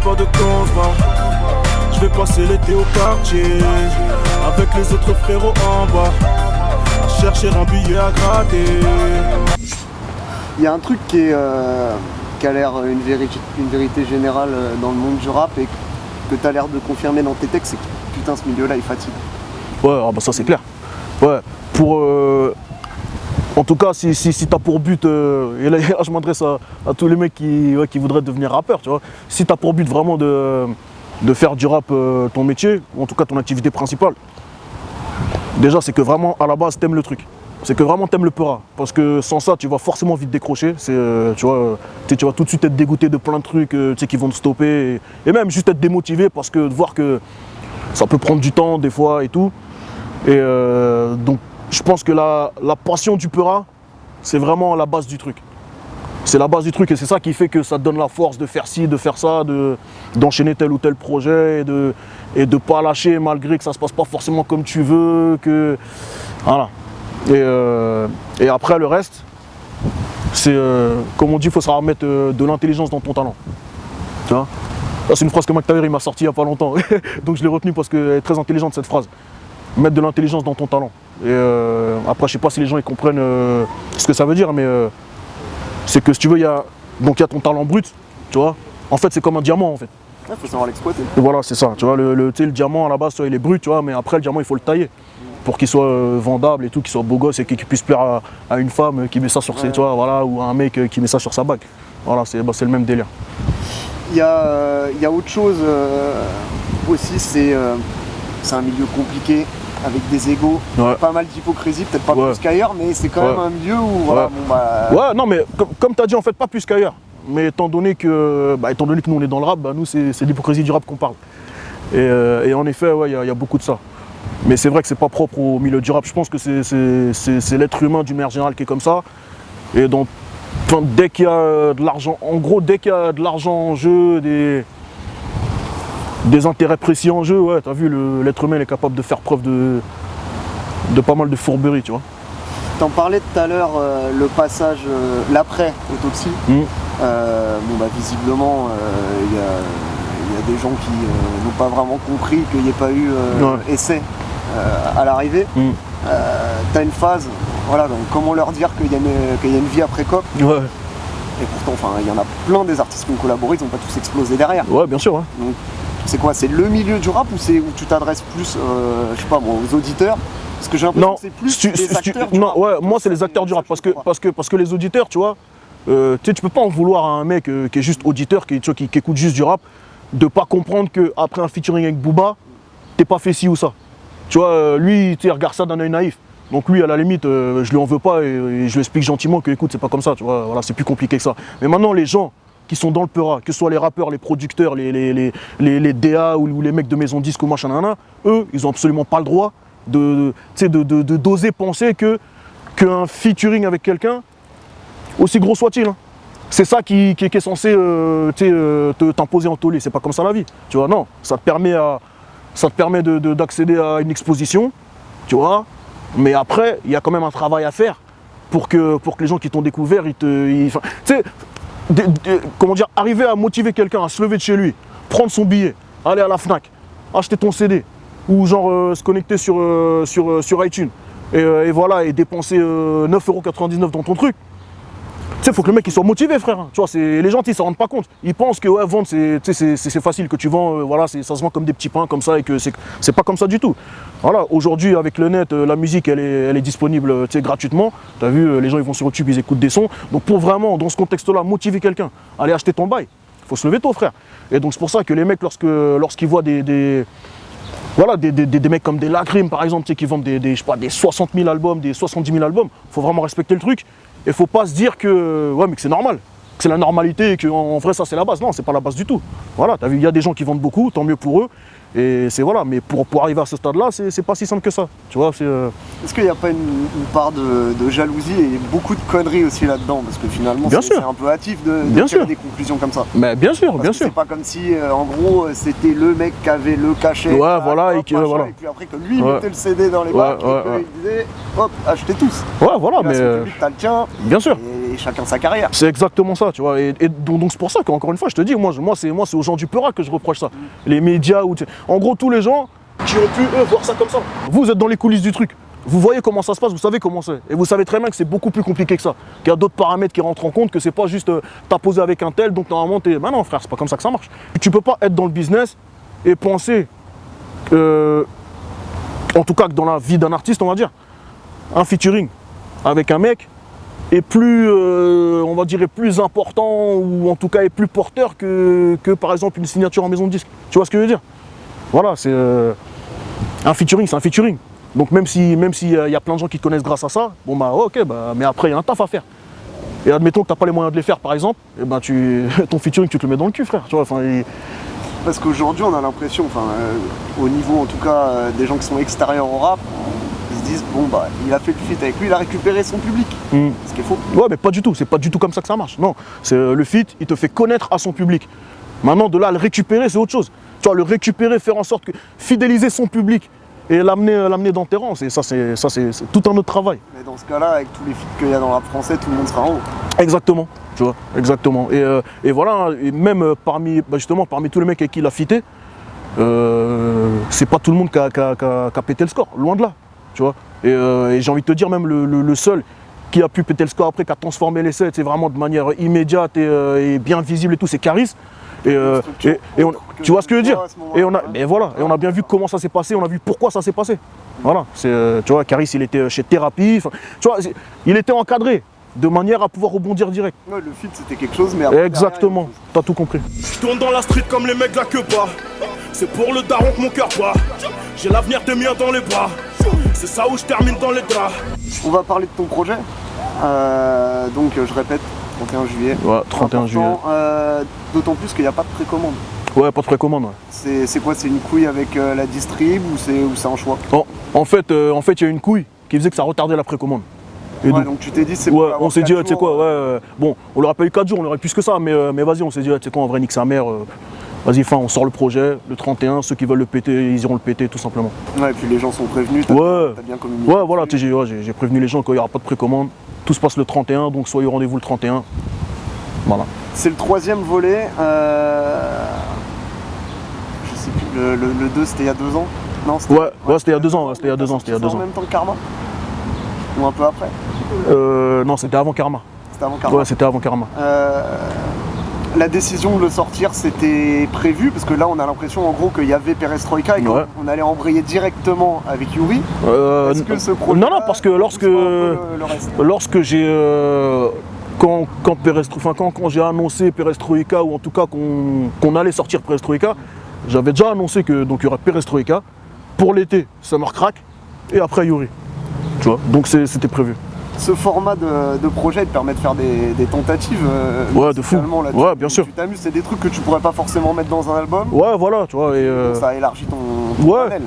pas de quand se va. Je vais passer l'été au quartier, avec les autres frérots en bas, chercher un billet à gratter. Il y a un truc qui a l'air une vérité générale dans le monde du rap et que tu as l'air de confirmer dans tes textes, c'est que putain ce milieu-là il fatigue. Ouais, ah bah ça c'est clair. Ouais, pour... En tout cas, si t'as pour but, et là je m'adresse à tous les mecs qui voudraient devenir rappeurs, tu vois. Si t'as pour but vraiment de faire du rap ton métier, ou en tout cas ton activité principale, déjà c'est que vraiment à la base t'aimes le truc. C'est que vraiment t'aimes le peura. Parce que sans ça, tu vas forcément vite décrocher. Tu vas tout de suite être dégoûté de plein de trucs qui vont te stopper. Et même juste être démotivé parce que de voir que ça peut prendre du temps des fois et tout. Et donc je pense que la passion du peura, c'est vraiment la base du truc. C'est la base du truc et c'est ça qui fait que ça te donne la force de faire ci, de faire ça, d'enchaîner tel ou tel projet et de pas lâcher malgré que ça se passe pas forcément comme tu veux. Voilà. Et après le reste, c'est comme on dit, il faut savoir mettre de l'intelligence dans ton talent. Tu vois ? C'est une phrase que Mac Taher il m'a sorti il n'y a pas longtemps, donc je l'ai retenue parce qu'elle est très intelligente cette phrase. Mettre de l'intelligence dans ton talent. Et après, je sais pas si les gens ils comprennent ce que ça veut dire, mais c'est que si tu veux, il y a ton talent brut, tu vois. En fait, c'est comme un diamant en fait. Il faut savoir l'exploiter. Et voilà, c'est ça. Tu vois, le diamant à la base, il est brut, tu vois, mais après le diamant, il faut le tailler pour qu'il soit vendable et tout, qu'il soit beau gosse et qu'il puisse plaire à une femme qui met ça sur ses, tu vois, voilà, ou à un mec qui met ça sur sa bague. Voilà, c'est le même délire. Il y a autre chose aussi, c'est un milieu compliqué avec des égos, pas mal d'hypocrisie, peut-être pas plus qu'ailleurs, mais c'est quand même un milieu où voilà, Ouais, non, mais comme tu as dit, en fait, pas plus qu'ailleurs. Mais étant donné que nous on est dans le rap, nous c'est l'hypocrisie du rap qu'on parle. Et en effet, il y a beaucoup de ça. Mais c'est vrai que c'est pas propre au milieu du rap. Je pense que c'est l'être humain d'une manière générale qui est comme ça. Et donc, dès qu'il y a de l'argent, en gros, dès qu'il y a de l'argent en jeu, des intérêts précis en jeu, ouais, t'as vu, l'être humain est capable de faire preuve de pas mal de fourberie, tu vois. T'en parlais tout à l'heure, le passage, l'après-autopsie. Visiblement, il y a des gens qui n'ont pas vraiment compris qu'il n'y ait pas eu essai à l'arrivée. T'as une phase, voilà, donc comment leur dire qu'il y a une vie après COP. Ouais. Et pourtant, il y en a plein des artistes qui ont collaboré, ils n'ont pas tous explosé derrière. Ouais, bien sûr. Ouais. Donc, c'est quoi? C'est le milieu du rap ou c'est où tu t'adresses plus, je sais pas moi, aux auditeurs? Parce que j'ai l'impression que c'est plus les acteurs du rap. Ouais, moi c'est les acteurs du rap parce que les auditeurs, tu vois, tu peux pas en vouloir à un mec qui est juste auditeur, qui écoute juste du rap, de pas comprendre qu'après un featuring avec Booba, t'es pas fait ci ou ça. Tu vois, lui, il regarde ça d'un œil naïf. Donc lui, à la limite, je lui en veux pas et je lui explique gentiment que écoute, c'est pas comme ça, tu vois, voilà, c'est plus compliqué que ça. Mais maintenant, les gens qui sont dans le peura, que ce soit les rappeurs, les producteurs, les DA ou les mecs de maison disque ou machin, eux, ils ont absolument pas le droit d'oser penser qu'un featuring avec quelqu'un, aussi gros soit-il, hein, c'est ça qui est censé t'imposer en tollé. C'est pas comme ça la vie, tu vois, non, ça te permet d'accéder à une exposition, tu vois, mais après, il y a quand même un travail à faire pour que les gens qui t'ont découvert, comment dire, arriver à motiver quelqu'un à se lever de chez lui, prendre son billet, aller à la Fnac, acheter ton CD, ou genre se connecter sur iTunes, et voilà, et dépenser 9,99 € dans ton truc. Tu sais, faut que le mec il soit motivé, frère. Tu vois, les gens, ils s'en rendent pas compte. Ils pensent que vendre, c'est facile, que tu vends, voilà, ça se vend comme des petits pains, comme ça, et que c'est pas comme ça du tout. Voilà, aujourd'hui, avec le net, la musique, elle est disponible gratuitement. Tu as vu, les gens, ils vont sur YouTube, ils écoutent des sons. Donc, pour vraiment, dans ce contexte-là, motiver quelqu'un, aller acheter ton bail, il faut se lever tôt, frère. Et donc, c'est pour ça que les mecs, lorsqu'ils voient des mecs comme des Lacrim, par exemple, qui vendent des 60 000 albums, des 70 000 albums, il faut vraiment respecter le truc. Et faut pas se dire que mais que c'est normal, que c'est la normalité et qu'en vrai ça c'est la base. Non, c'est pas la base du tout. Voilà, t'as vu, il y a des gens qui vendent beaucoup, tant mieux pour eux. Et c'est voilà, mais pour arriver à ce stade-là, c'est pas si simple que ça. Tu vois, Est-ce qu'il n'y a pas une part de jalousie et beaucoup de conneries aussi là-dedans? Parce que finalement, c'est un peu hâtif de faire des conclusions comme ça. Mais bien sûr, bien sûr. C'est pas comme si, en gros, c'était le mec qui avait le cachet. Ouais, voilà, et puis après que lui mettait le CD dans les bacs et qu'il disait, hop, achetez tous. Ouais, voilà, mais. T'as le tien. Bien sûr. et chacun sa carrière. C'est exactement ça, tu vois. Et donc c'est pour ça qu'encore une fois, je te dis, moi c'est aux gens du Peura que je reproche ça. Les médias, en gros, tous les gens qui ont pu, eux, voir ça comme ça. Vous êtes dans les coulisses du truc. Vous voyez comment ça se passe, vous savez comment c'est. Et vous savez très bien que c'est beaucoup plus compliqué que ça. Qu'il y a d'autres paramètres qui rentrent en compte, que c'est pas juste t'as posé avec un tel, donc normalement t'es. Ben non, frère, c'est pas comme ça que ça marche. Tu peux pas être dans le business et penser, en tout cas que dans la vie d'un artiste, on va dire, un featuring avec un mec est plus, on va dire, est plus important ou en tout cas est plus porteur que par exemple une signature en maison de disque. Tu vois ce que je veux dire? Voilà, c'est un featuring, c'est un featuring. Donc même s'il y a plein de gens qui te connaissent grâce à ça, bon bah ok, bah, mais après il y a un taf à faire. Et admettons que tu n'as pas les moyens de les faire par exemple, et ben ton featuring tu te le mets dans le cul, frère. Tu vois, Parce qu'aujourd'hui on a l'impression, au niveau en tout cas des gens qui sont extérieurs au rap, ils se disent bon bah il a fait le feat avec lui, il a récupéré son public. Ce qui est faux. Ouais mais pas du tout, c'est pas du tout comme ça que ça marche. Non, c'est le feat, il te fait connaître à son public. Maintenant de là à le récupérer c'est autre chose. Tu vois, le récupérer, faire en sorte que fidéliser son public et l'amener dans tes rangs, c'est tout un autre travail. Mais dans ce cas-là, avec tous les feats qu'il y a dans le rap français, tout le monde sera en haut. Exactement, tu vois, exactement. Et voilà, et même parmi tous les mecs avec qui il a fité, c'est pas tout le monde qui a pété le score, loin de là, tu vois. Et j'ai envie de te dire, même le seul qui a pu péter le score après, qui a transformé les sets, c'est vraiment de manière immédiate et bien visible et tout, c'est Caris. Tu vois ce que je veux dire? Et on a bien vu comment ça s'est passé, on a vu pourquoi ça s'est passé. Voilà, tu vois, Caris il était chez Thérapie, tu vois, il était encadré de manière à pouvoir rebondir direct. Ouais, le feat c'était quelque chose, mais après, exactement, t'as tout compris. Je tourne dans la street comme les mecs de la queue pas. C'est pour le daron que mon cœur bat. J'ai l'avenir des miens dans les bras. C'est ça où je termine dans les draps. On va parler de ton projet. Donc je répète, 31 juillet. Ouais, 31 juillet. D'autant plus qu'il n'y a pas de précommande. Ouais, pas de précommande. Ouais. C'est quoi? C'est une couille avec la distrib ou c'est un choix? En fait, il y a une couille qui faisait que ça retardait la précommande. Et donc tu t'es dit c'est ouais, on s'est dit, tu sais quoi, bon, on l'aurait pas eu 4 jours, on aurait plus que ça, mais vas-y, on s'est dit, tu sais quoi, en vrai, nique sa mère, vas-y, on sort le projet, le 31, ceux qui veulent le péter, ils iront le péter, tout simplement. Ouais, et puis les gens sont prévenus, t'as bien communiqué. Ouais, voilà, j'ai prévenu les gens qu'il n'y aura pas de précommande, tout se passe le 31, donc soyez au rendez-vous le 31. Voilà. C'est le 3e volet, je sais plus, le 2 c'était il y a 2 ans? Non, c'était il y a 2 ans, c'était il y a 2 ans. En même temps que Karma? Ou un peu après? Non, c'était avant Karma. C'était avant Karma? Ouais, c'était avant Karma. La décision de le sortir, c'était prévu? Parce que là, on a l'impression en gros qu'il y avait Perestroïka et qu'on allait embrayer directement avec Yuri. Est-ce que ce projet non, parce que lorsque j'ai... Quand j'ai annoncé Perestroïka, ou en tout cas qu'on allait sortir Perestroïka, j'avais déjà annoncé qu'il y aurait Perestroïka pour l'été, Summer Crack, et après Yuri. Tu vois, donc c'était prévu. Ce format de projet te permet de faire des tentatives. Ouais, de fou. Là, ouais, bien sûr. Tu t'amuses, c'est des trucs que tu pourrais pas forcément mettre dans un album. Ouais, voilà, tu vois. Ça élargit ton panel.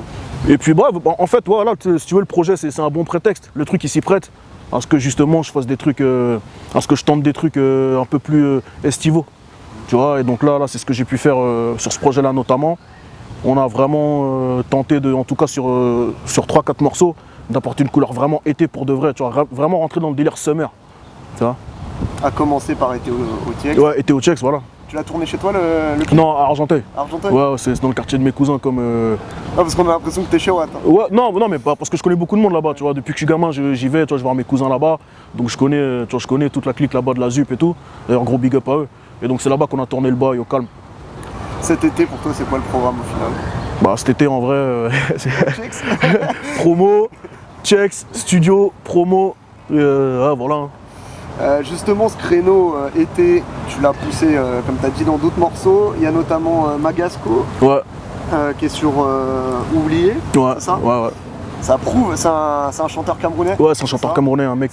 Et puis, en fait, voilà, si tu veux, le projet, c'est un bon prétexte. Le truc, il s'y prête à ce que justement je fasse des trucs, à ce que je tente des trucs un peu plus estivaux. Tu vois, et donc là c'est ce que j'ai pu faire sur ce projet-là notamment. On a vraiment tenté, en tout cas sur 3-4 morceaux, d'apporter une couleur vraiment été pour de vrai, tu vois, vraiment rentrer dans le délire summer, tu vois. À commencer par été au TX. Ouais, été au TX, voilà. Tu l'as tourné chez toi le clip? Non, à Argenteuil. Argenteuil? Ouais, c'est dans le quartier de mes cousins comme... parce qu'on a l'impression que t'es chez Watt. Ouais, non, mais pas parce que je connais beaucoup de monde là-bas, tu vois. Depuis que je suis gamin, j'y vais, tu vois, je vais voir mes cousins là-bas. Donc je connais toute la clique là-bas de la ZUP et tout. D'ailleurs, gros big up à eux. Et donc c'est là-bas qu'on a tourné le bail au calme. Cet été, pour toi, c'est quoi le programme au final? Bah cet été, en vrai, promo, checks, studio, promo, voilà. Justement, ce créneau été, tu l'as poussé, comme tu as dit, dans d'autres morceaux. Il y a notamment Magasco, qui est sur Oublié, c'est ça? Ouais. Ça prouve, c'est un chanteur camerounais? Ouais, c'est un chanteur camerounais, un mec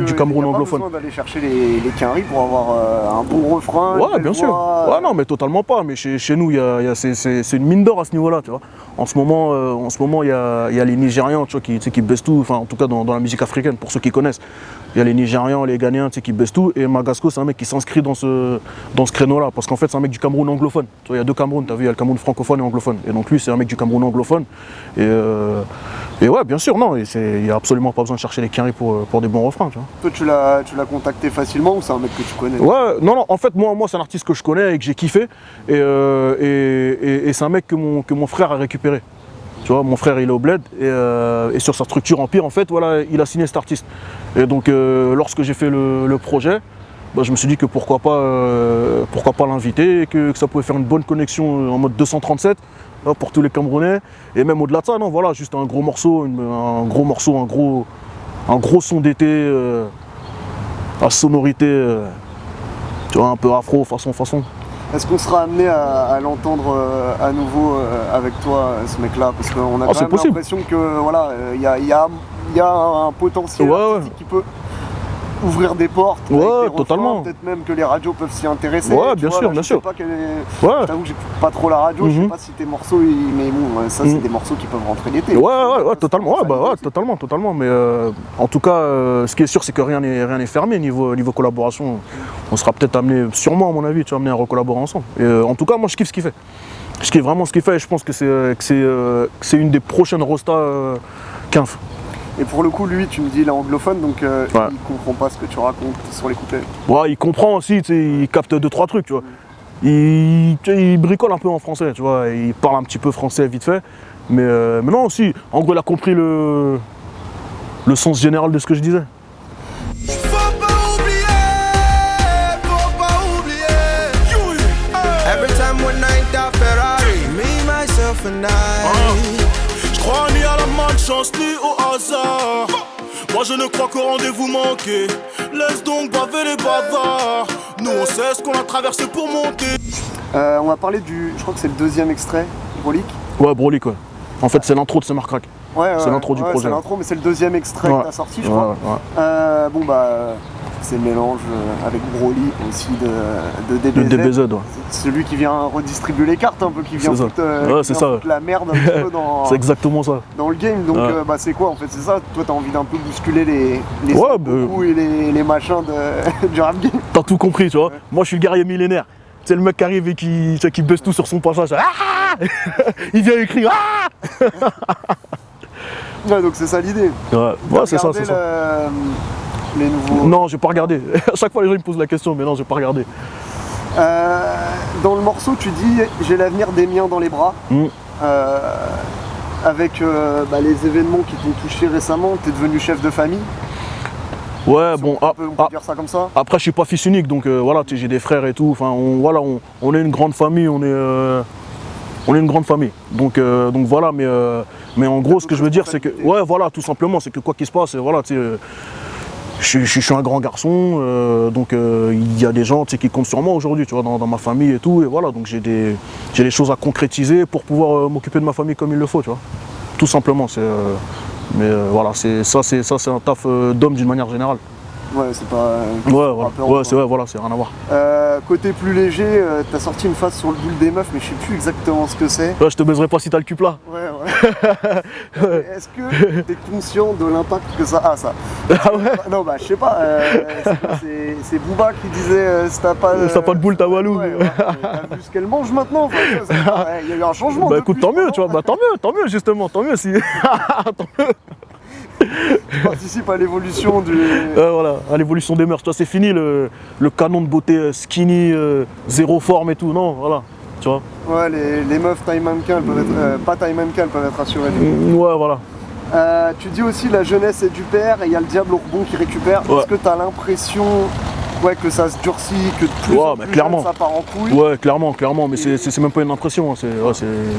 du Cameroun anglophone. Il n'y a pas besoin d'aller chercher les quinries pour avoir un bon refrain. Ouais, bien sûr. Ouais, non, mais totalement pas. Mais chez nous, c'est une mine d'or à ce niveau-là, tu vois. En ce moment, il y a les Nigérians, tu vois, qui baissent tout, enfin, en tout cas dans la musique africaine, pour ceux qui connaissent. Il y a les Nigérians, les Ghanéens qui baissent tout. Et Magasco, c'est un mec qui s'inscrit dans ce créneau-là. Parce qu'en fait, c'est un mec du Cameroun anglophone. Tu vois, il y a deux Camerouns, tu as vu, il y a le Cameroun francophone et anglophone. Et donc lui, c'est un mec du Cameroun anglophone. Et ouais, bien sûr, non, il n'y a absolument pas besoin de chercher les quinries pour des bons refrains. Tu vois. Toi, tu l'as contacté facilement ou c'est un mec que tu connais? Ouais, non, en fait, moi c'est un artiste que je connais et que j'ai kiffé. Et c'est un mec que mon frère a récupéré. Tu vois, mon frère il est au bled et sur sa structure Empire en fait, voilà, il a signé cet artiste. Et donc lorsque j'ai fait le projet, bah, je me suis dit que pourquoi pas l'inviter et que ça pouvait faire une bonne connexion en mode 237 pour tous les Camerounais. Et même au-delà de ça, non, voilà, juste un gros morceau, un gros son d'été à sonorité, tu vois, un peu afro, façon. Est-ce qu'on sera amené à l'entendre à nouveau avec toi, ce mec-là? Parce qu'on a quand même l'impression que voilà, il y a un potentiel artistique qui peut ouvrir des portes. Ouais, totalement. Peut-être même que les radios peuvent s'y intéresser. Ouais, bien sûr, bien sûr. Je t'avoue que j'écoute pas trop la radio, je sais pas si tes morceaux, mais bon, ça c'est des morceaux qui peuvent rentrer l'été. Ouais, totalement. Totalement. Mais en tout cas, ce qui est sûr, c'est que rien n'est fermé niveau collaboration. On sera peut-être amené, sûrement à mon avis, amené à recollaborer ensemble. Et en tout cas, moi je kiffe ce qu'il fait. Je kiffe vraiment ce qu'il fait et je pense que c'est une des prochaines rostas Quinf. Et pour le coup, lui, tu me dis, il est anglophone, donc il comprend pas ce que tu racontes sur les couplets. Ouais, il comprend aussi, il capte 2-3 trucs, tu vois. Il bricole un peu en français, tu vois, il parle un petit peu français vite fait. Mais non, aussi, en gros, il a compris le sens général de ce que je disais. Faut pas oublier. Every time one night à Ferrari, me, myself and I. Je crois ni à la malchance ni au hasard. Moi je ne crois qu'au rendez-vous manqué. Laisse donc baver les bavards. Nous on sait ce qu'on a traversé pour monter. On va parler je crois que c'est le deuxième extrait, Brolique. Ouais, Brolique, ouais. En fait c'est l'intro de C'est Marcrack. Ouais, c'est l'intro du projet. C'est l'intro, mais c'est le deuxième extrait que t'as sorti, je crois. Ouais. Bon bah, c'est le mélange avec Broly aussi de DBZ. De DBZ, ouais. Celui qui vient redistribuer les cartes un peu, qui vient foutre la merde un petit peu dans. C'est exactement ça. Dans le game, donc bah c'est quoi en fait, c'est ça. Toi t'as envie d'un peu bousculer les et les machins du rap game. T'as tout compris, tu vois. Ouais. Moi je suis le guerrier millénaire. C'est le mec qui arrive et qui baisse tout sur son passage. Il vient écrire. Ouais, donc c'est ça l'idée. Ouais, c'est ça. Les nouveaux... Non, j'ai pas regardé. À chaque fois les gens ils me posent la question, mais non, j'ai pas regardé. Dans le morceau, tu dis j'ai l'avenir des miens dans les bras. Avec les événements qui t'ont touché récemment, t'es devenu chef de famille. Ouais, on peut dire ça comme ça. Après, je suis pas fils unique, donc voilà, j'ai des frères et tout. Enfin, on est une grande famille, on est une grande famille. Donc voilà, mais en gros, ce que je veux dire, c'est que, ouais, voilà, tout simplement, c'est que quoi qu'il se passe, voilà, tu sais. Je suis un grand garçon, donc il y a des gens qui comptent sur moi aujourd'hui, tu vois, dans ma famille et tout, et voilà, donc j'ai des choses à concrétiser pour pouvoir m'occuper de ma famille comme il le faut, tu vois, tout simplement. Mais voilà, c'est un taf d'homme d'une manière générale. Ouais, c'est pas. C'est rien à voir. Côté plus léger, t'as sorti une phase sur le boule des meufs, mais je sais plus exactement ce que c'est. Ouais, je te baiserai pas si t'as le cul plat. Ouais. Est-ce que t'es conscient de l'impact que ça a, ça? Ah ouais? Non, bah je sais pas. C'est Booba qui disait si t'as pas de boule, t'as walou. T'as vu ce qu'elle mange maintenant? Il y a eu un changement. Bah écoute, tant mieux, tu vois. Tant mieux justement, tant mieux si. Tant mieux. Tu participes à l'évolution voilà, à l'évolution des mœurs. Tu vois, c'est fini le canon de beauté skinny, zéro forme et tout. Non, voilà, tu vois. Ouais, les meufs taille mannequin, elles peuvent être pas taille mannequin, elles peuvent être rassurées. Ouais, voilà. Tu dis aussi la jeunesse est du père et il y a le diable au rebond qui récupère. Ouais. Est-ce que tu as l'impression que ça se durcit, que plus en plus jeune, ça part en couille? Ouais, clairement, mais c'est même pas une impression, hein.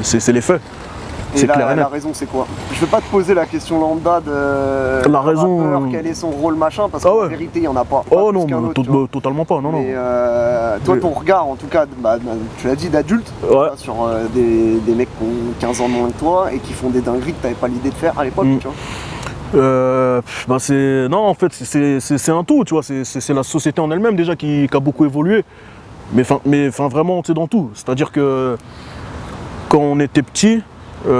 C'est les faits. Et la raison, c'est quoi? Je vais pas te poser la question lambda de la raison, rappeur, quel est son rôle, machin, parce qu'en vérité, il n'y en a pas. Oh non, totalement pas, non. Mais toi, ton regard, en tout cas, tu l'as dit, d'adulte, sur des mecs qui ont 15 ans de moins que toi et qui font des dingueries que tu n'avais pas l'idée de faire à l'époque, tu vois. Non, en fait, c'est un tout, tu vois, c'est la société en elle-même déjà qui a beaucoup évolué. Mais vraiment, tu sais, dans tout. C'est-à-dire que quand on était petit, tu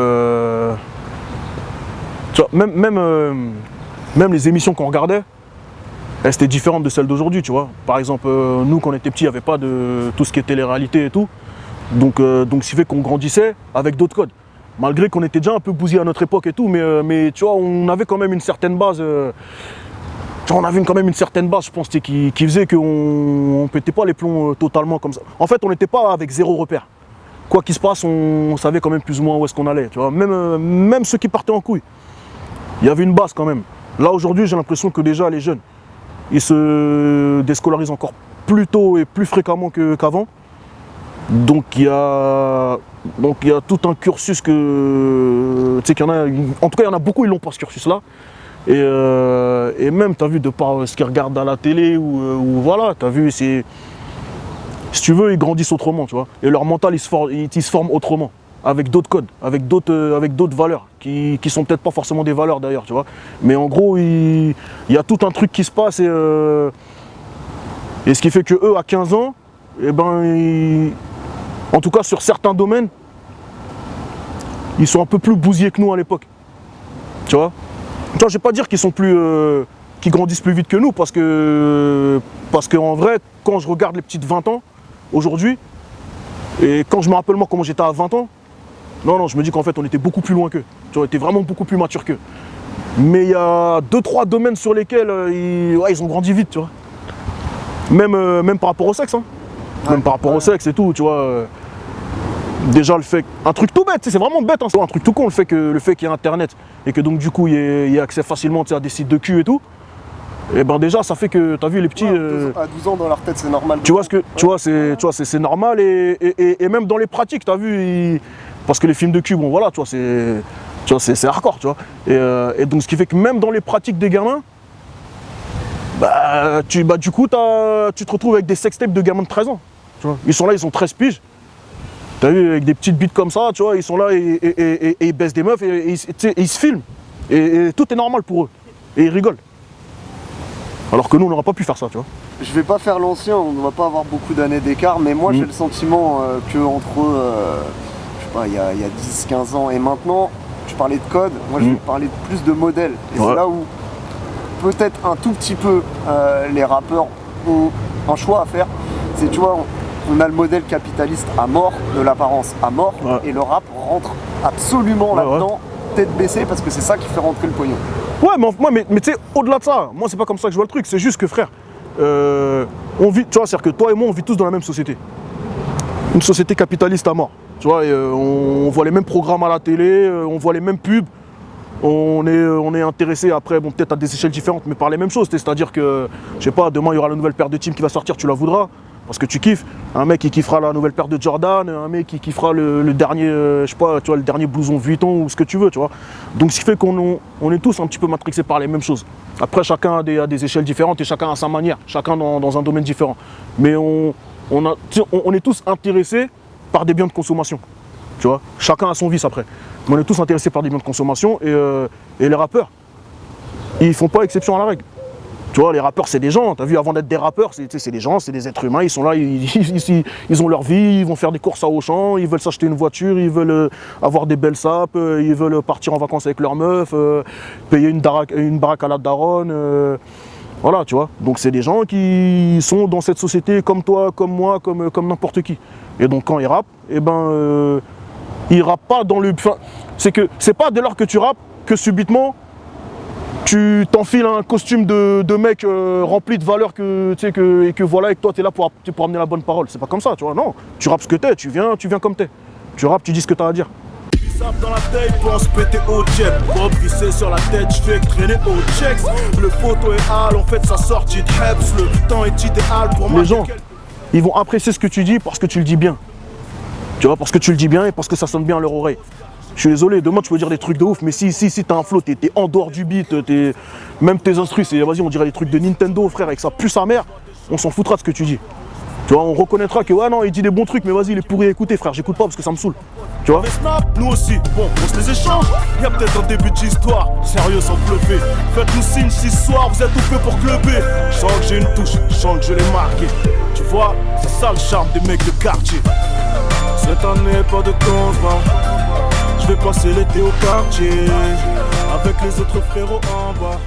vois, même les émissions qu'on regardait, tu vois, elle était différente de celle d'aujourd'hui, tu vois. Par exemple, nous, quand on était petits, il n'y avait pas de tout ce qui est télé-réalité et tout. Donc ce qui fait qu'on grandissait avec d'autres codes. Malgré qu'on était déjà un peu bousillé à notre époque et tout, mais tu vois, on avait quand même une certaine base. On avait quand même une certaine base, je pense, qui faisait qu'on ne pétait pas les plombs totalement comme ça. En fait, on n'était pas avec zéro repère. Quoi qu'il se passe, on savait quand même plus ou moins où est-ce qu'on allait. Tu vois. Même ceux qui partaient en couille, il y avait une base quand même. Là, aujourd'hui, j'ai l'impression que déjà, les jeunes, ils se déscolarisent encore plus tôt et plus fréquemment qu'avant. Donc il y a tout un cursus que, tu sais qu'il y en a, en tout cas il y en a beaucoup, ils n'ont pas ce cursus-là. Et même, tu as vu, de par ce qu'ils regardent à la télé, ou voilà, tu as vu, si tu veux, ils grandissent autrement, tu vois. Et leur mental, ils se forment autrement, avec d'autres codes, avec d'autres valeurs, qui sont peut-être pas forcément des valeurs d'ailleurs, tu vois. Mais en gros, il y a tout un truc qui se passe, et ce qui fait que eux, à 15 ans, eh ben, en tout cas sur certains domaines, ils sont un peu plus bousillés que nous à l'époque. Tu vois, je ne vais pas dire qu'ils qu'ils grandissent plus vite que nous, parce qu'en vrai, quand je regarde les petites 20 ans aujourd'hui, et quand je me rappelle moi comment j'étais à 20 ans, non, je me dis qu'en fait on était beaucoup plus loin qu'eux. Tu vois, on était vraiment beaucoup plus mature qu'eux. Mais il y a 2-3 domaines sur lesquels ils ont grandi vite, tu vois. Même par rapport au sexe, hein. Même par rapport au sexe et tout, tu vois. Déjà le fait, un truc tout bête, c'est vraiment bête, hein, un truc tout con, le fait qu'il y ait Internet et que donc du coup il y ait accès facilement à des sites de cul et tout. Et ben déjà ça fait que, t'as vu les petits... À 12 ans dans leur tête c'est normal. Tu vois, c'est normal et même dans les pratiques, t'as vu, parce que les films de cul, bon voilà, tu vois, c'est hardcore, tu vois. Et donc ce qui fait que même dans les pratiques des gamins, du coup, tu te retrouves avec des sextapes de gamins de 13 ans. Tu vois. Ils sont là, ils ont 13 piges. T'as vu, avec des petites bites comme ça, tu vois, ils sont là et ils baissent des meufs et ils se filment. Et tout est normal pour eux. Et ils rigolent. Alors que nous, on n'aura pas pu faire ça, tu vois. Je vais pas faire l'ancien, on ne va pas avoir beaucoup d'années d'écart, mais moi j'ai le sentiment qu'entre, je sais pas, il y a 10-15 ans et maintenant, tu parlais de code, moi je vais parler plus de modèles. Et c'est là où peut-être un tout petit peu les rappeurs ont un choix à faire. C'est, tu vois, on a le modèle capitaliste à mort, de l'apparence à mort, et le rap rentre absolument là-dedans, tête baissée, parce que c'est ça qui fait rentrer le pognon. Ouais, mais tu sais, au-delà de ça, moi c'est pas comme ça que je vois le truc, c'est juste que frère, on vit, tu vois, c'est-à-dire que toi et moi on vit tous dans la même société. Une société capitaliste à mort. Tu vois, on voit les mêmes programmes à la télé, on voit les mêmes pubs. On est intéressé après, bon, peut-être à des échelles différentes, mais par les mêmes choses. C'est-à-dire que, je sais pas, demain il y aura la nouvelle paire de Team qui va sortir, tu la voudras, parce que tu kiffes. Un mec qui kiffera la nouvelle paire de Jordan, un mec qui kiffera le dernier, je sais pas, tu vois, le dernier blouson Vuitton ou ce que tu veux, tu vois. Donc ce qui fait qu'on est tous un petit peu matrixés par les mêmes choses. Après, chacun a des échelles différentes et chacun a sa manière, chacun dans un domaine différent. Mais on est tous intéressés par des biens de consommation. Tu vois, chacun a son vice après. Mais on est tous intéressés par des biens de consommation et les rappeurs, ils font pas exception à la règle. Tu vois, les rappeurs, c'est des gens, t'as vu, avant d'être des rappeurs, c'est des gens, c'est des êtres humains, ils sont là, ils ont leur vie, ils vont faire des courses à Auchan, ils veulent s'acheter une voiture, ils veulent avoir des belles sapes, ils veulent partir en vacances avec leur meuf, payer une baraque à la daronne, voilà, tu vois. Donc c'est des gens qui sont dans cette société comme toi, comme moi, comme n'importe qui. Et donc quand ils rappent, eh ben, ils rappent pas dans le... Enfin, c'est pas dès lors que tu rappes que subitement, tu t'enfiles un costume de mec rempli de valeurs et que voilà, et que toi t'es là pour amener la bonne parole. C'est pas comme ça, tu vois, non. Tu rappes ce que t'es, tu viens comme t'es. Tu rappes, tu dis ce que t'as à dire. Dans la tête, pense péter au jet. Bob vissé sur la tête, je fais traîner au checks. Le poteau est hal, on fait sa sortie de Heps. Le temps est idéal pour moi. Les gens, ils vont apprécier ce que tu dis parce que tu le dis bien. Tu vois, parce que tu le dis bien et parce que ça sonne bien à leur oreille. Je suis désolé, demain tu peux dire des trucs de ouf, mais si t'as un flow, t'es en dehors du beat, même tes instrus, vas-y, on dirait des trucs de Nintendo, frère, avec sa puce sa mère, on s'en foutra de ce que tu dis. Tu vois, on reconnaîtra que, ouais, non, il dit des bons trucs, mais vas-y, il est pourri à écouter, frère, j'écoute pas parce que ça me saoule. Tu vois? Nous aussi, bon, on se les échange. Y'a peut-être un début d'histoire, sérieux sans bluffer. Faites-nous signe si ce soir vous êtes tout fait pour clubber. Je sens que j'ai une touche, je sens que je l'ai marqué. Tu vois, c'est ça le charme des mecs de quartier. Cette année, pas de contrat. Je vais passer l'été au quartier avec les autres frérots en bas.